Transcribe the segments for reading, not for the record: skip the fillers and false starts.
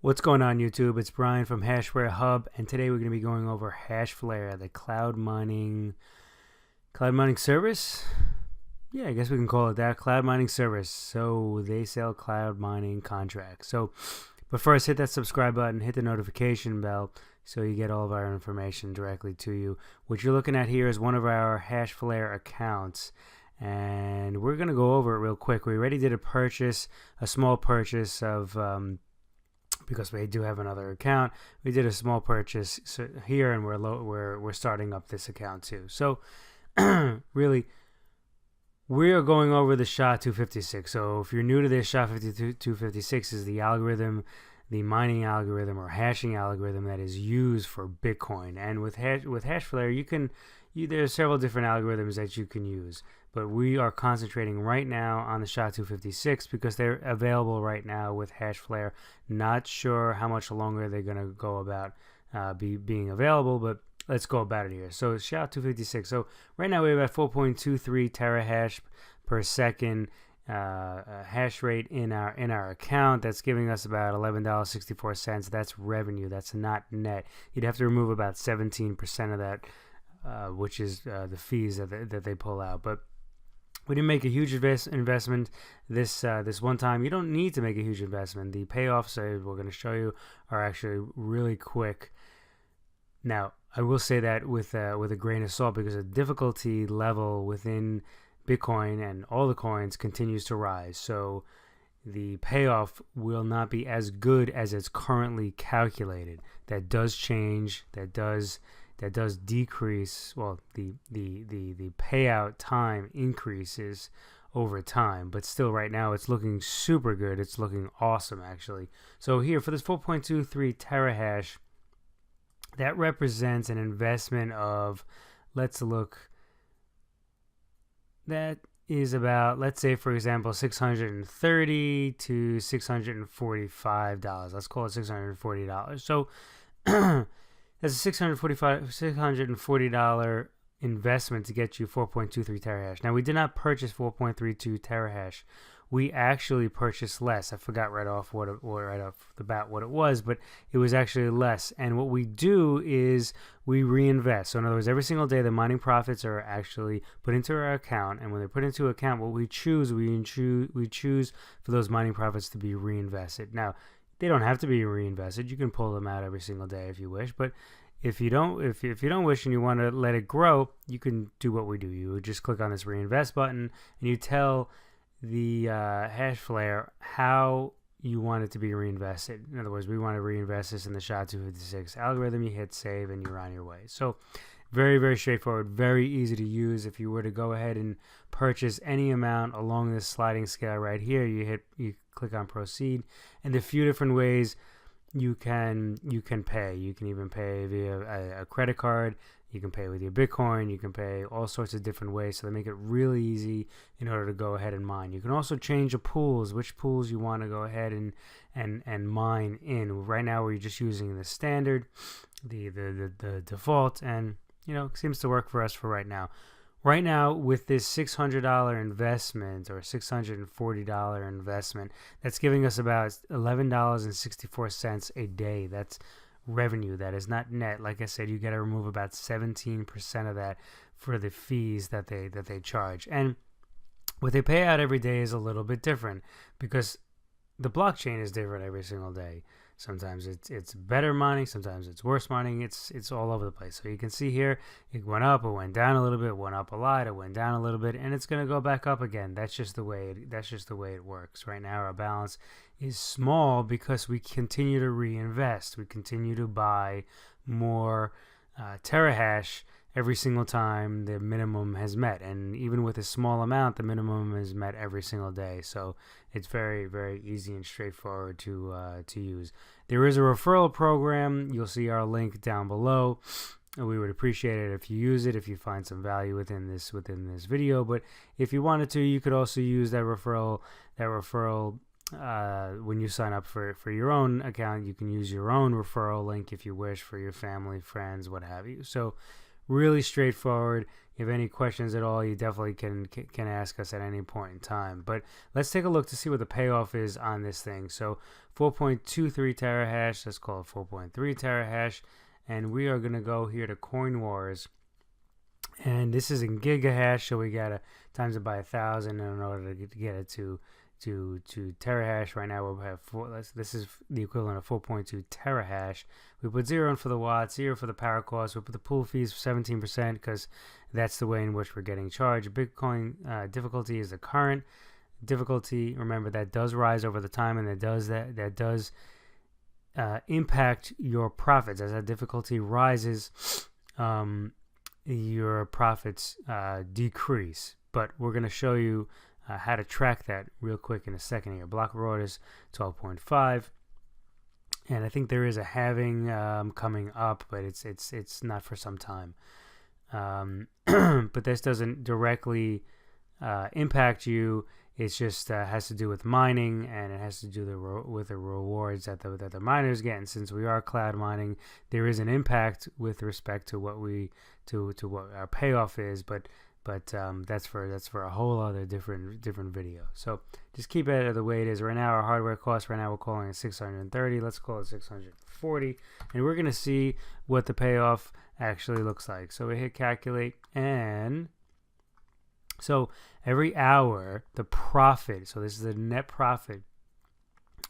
What's going on, YouTube? It's Brian from HashWareHub, and today we're going to be going over Hashflare, the cloud mining service. Yeah, I guess we can call it that, cloud mining service. So they sell cloud mining contracts. But first, hit that subscribe button, hit the notification bell, so you get all of our information directly to you. What you're looking at here is one of our Hashflare accounts, and we're going to go over it real quick. We already did a small purchase of because we do have another account. We did a small purchase here, and we're starting up this account too. So really, we are going over the SHA-256. So if you're new to this, SHA-256 is the algorithm, the mining algorithm or hashing algorithm that is used for Bitcoin. And with Hashflare, there are several different algorithms that you can use, but we are concentrating right now on the SHA-256 because they're available right now with Hashflare. Not sure how much longer they're going to go about being available, but let's go about it here. So SHA-256. So right now we have at 4.23 terahash per second hash rate in our account. That's giving us about $11.64. That's revenue. That's not net. You'd have to remove about 17% of that, which is the fees that they pull out. But we didn't make a huge investment this one time. You don't need to make a huge investment. The payoffs we're going to show you are actually really quick. Now, I will say that with a grain of salt, because the difficulty level within Bitcoin and all the coins continues to rise. So the payoff will not be as good as it's currently calculated. That does change. That does decrease. Well, the payout time increases over time, but still right now it's looking super good. It's looking awesome, actually. So here for this 4.23 terahash, that represents an investment of, let's look, that is about, let's say for example, $630 to $645. Let's call it $640. So that's a $640 investment to get you 4.23 terahash. Now, we did not purchase 4.32 terahash. We actually purchased less. I forgot right off the bat what it was, but it was actually less. And what we do is we reinvest. So in other words, every single day the mining profits are actually put into our account, and when they're put into account, what we choose for those mining profits to be reinvested. Now, they don't have to be reinvested. You can pull them out every single day if you wish, but if you don't wish and you want to let it grow, you can do what we do. You would just click on this reinvest button, and you tell the Hashflare how you want it to be reinvested. In other words, we want to reinvest this in the SHA-256 algorithm. You hit save, and you're on your way. So very, very straightforward, very easy to use. If you were to go ahead and purchase any amount along this sliding scale right here, you click on proceed, and a few different ways you can pay. You can even pay via a credit card. You can pay with your Bitcoin. You can pay all sorts of different ways. So they make it really easy in order to go ahead and mine. You can also change the pools, which pools you want to go ahead and mine in. Right now we're just using the standard, the default, and it seems to work for us for right now. Right now, with this $600 investment or $640 investment, that's giving us about $11.64 a day. That's revenue. That is not net. Like I said, you got to remove about 17% of that for the fees that they charge. And what they pay out every day is a little bit different because the blockchain is different every single day. Sometimes it's better mining, sometimes it's worse mining. It's all over the place. So you can see here, it went up, it went down a little bit, it went up a lot, it went down a little bit, and it's going to go back up again. That's just the way it works. Right now, our balance is small because we continue to reinvest. We continue to buy more terahash every single time the minimum has met, and even with a small amount, the minimum is met every single day. So it's very, very easy and straightforward to use. There is a referral program. You'll see our link down below. We would appreciate it if you use it, if you find some value within this video. But if you wanted to, you could also use that referral when you sign up for your own account. You can use your own referral link if you wish for your family, friends, what have you. So really straightforward. If you have any questions at all, you definitely can ask us at any point in time. But let's take a look to see what the payoff is on this thing. So 4.23 terahash, let's call it 4.3 terahash. And we are going to go here to Coin Wars. And this is in gigahash, so we got to times it by 1,000 in order to get it to terahash. Right now we'll have this is the equivalent of 4.2 terahash. We put 0 in for the watts, 0 for the power cost. We put the pool fees for 17% because that's the way in which we're getting charged. Bitcoin difficulty is the current difficulty. Remember, that does rise over the time, and that does impact your profits. As that difficulty rises, your profits decrease. But we're going to show you how to track that real quick in a second here. Block reward is 12.5, and I think there is a halving coming up, but it's not for some time. But this doesn't directly impact you. It's just has to do with mining, and it has to do with the rewards that the miners get. And since we are cloud mining, there is an impact with respect to what what our payoff is. But that's for a whole other different video. So just keep it the way it is right now. Our hardware cost right now, we're calling it 630. Let's call it 640, and we're gonna see what the payoff actually looks like. So we hit calculate, and so every hour the profit. So this is the net profit.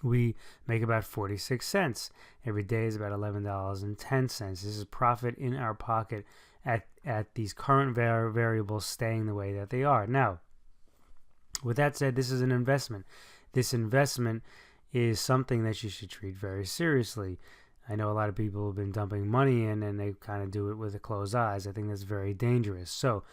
We make about 46 cents. Every day is about $11.10. This is profit in our pocket at these current variables staying the way that they are. Now, with that said, this is an investment. This investment is something that you should treat very seriously. I know a lot of people have been dumping money in, and they kind of do it with closed eyes. I think that's very dangerous. So,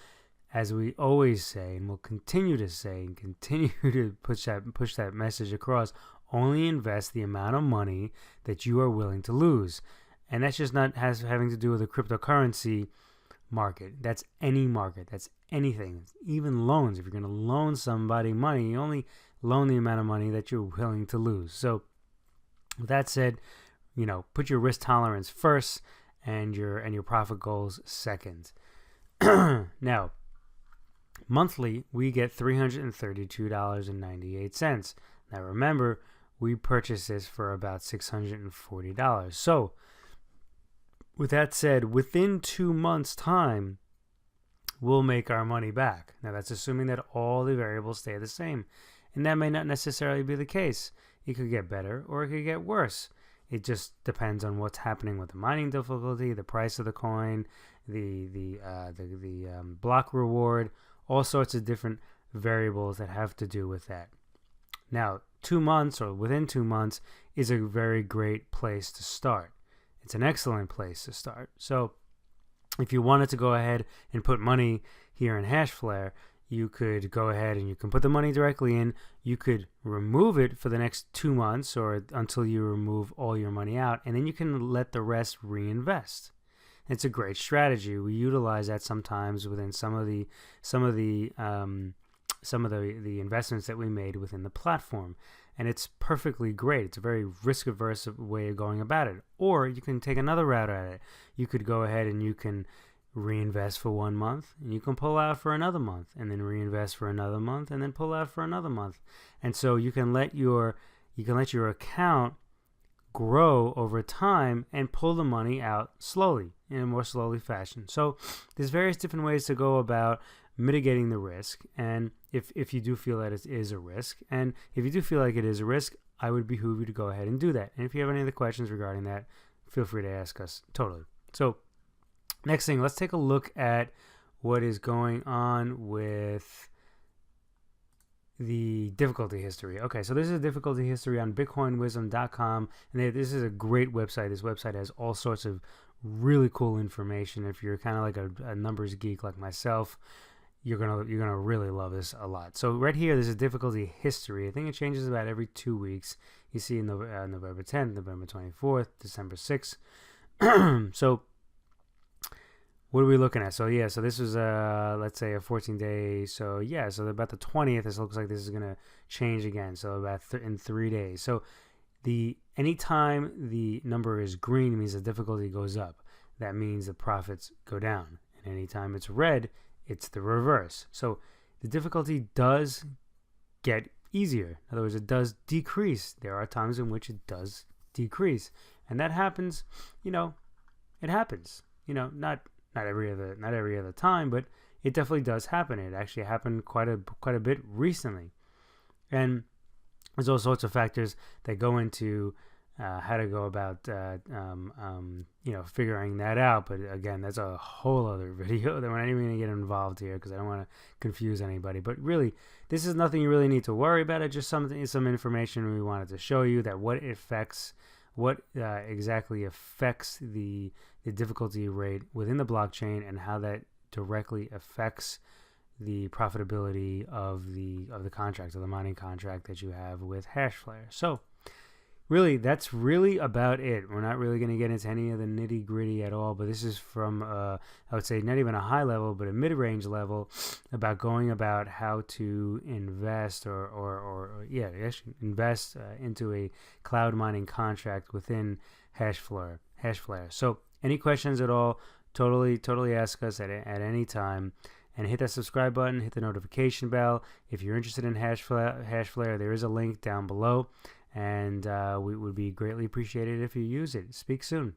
as we always say, and will continue to say, and continue to push that message across, only invest the amount of money that you are willing to lose. And that's just not having to do with the cryptocurrency market. That's any market. That's anything. It's even loans. If you're going to loan somebody money, you only loan the amount of money that you're willing to lose. So with that said, put your risk tolerance first and your profit goals second. Now, monthly, we get $332.98. Now remember, we purchased this for about $640. So with that said, within 2 months' time, we'll make our money back. Now, that's assuming that all the variables stay the same. And that may not necessarily be the case. It could get better or it could get worse. It just depends on what's happening with the mining difficulty, the price of the coin, the block reward, all sorts of different variables that have to do with that. Now, 2 months or within 2 months is a very great place to start. It's an excellent place to start. So if you wanted to go ahead and put money here in Hashflare, you could go ahead and you can put the money directly in. You could remove it for the next 2 months or until you remove all your money out, and then you can let the rest reinvest. It's a great strategy. We utilize that sometimes within some of the investments that we made within the platform. And it's perfectly great. It's a very risk-averse way of going about it. Or you can take another route at it. You could go ahead and you can reinvest for 1 month, and you can pull out for another month, and then reinvest for another month, and then pull out for another month. And so you can let your account grow over time and pull the money out slowly, in a more slowly fashion. So there's various different ways to go about mitigating the risk, and if you do feel that it is a risk, and if you do feel like it is a risk, I would behoove you to go ahead and do that. And if you have any other questions regarding that, feel free to ask us. Totally. So next thing, let's take a look at what is going on with the difficulty history. Okay, so this is a difficulty history on bitcoinwisdom.com, and this is a great website. This website has all sorts of really cool information. If you're kind of like a numbers geek like myself, you're gonna really love this a lot. So right here, there's a difficulty history. I think it changes about every 2 weeks. You see November 10th, November 24th, December 6th. So what are we looking at? So yeah, so this was let's say a 14-day. So yeah, so about the 20th, this looks like this is gonna change again. So about in 3 days. So anytime the number is green means the difficulty goes up. That means the profits go down. and anytime it's red, it's the reverse. So the difficulty does get easier. In other words, it does decrease. There are times in which it does decrease, and that happens. It happens. Not every other time, but it definitely does happen. It actually happened quite a bit recently, and there's all sorts of factors that go into how to go about figuring that out. But again, that's a whole other video that we're not even going to get involved here because I don't want to confuse anybody. But really, this is nothing you really need to worry about. It's just some information we wanted to show you, that what exactly affects the difficulty rate within the blockchain, and how that directly affects the profitability of the contract, or the mining contract that you have with Hashflare. So really, that's really about it. We're not really going to get into any of the nitty gritty at all, but this is from, I would say, not even a high level, but a mid-range level, about going about how to invest invest into a cloud mining contract within Hashflare. So any questions at all, totally ask us at any time. And hit that subscribe button, hit the notification bell. If you're interested in Hashflare, there is a link down below. And we would be greatly appreciated if you use it. Speak soon.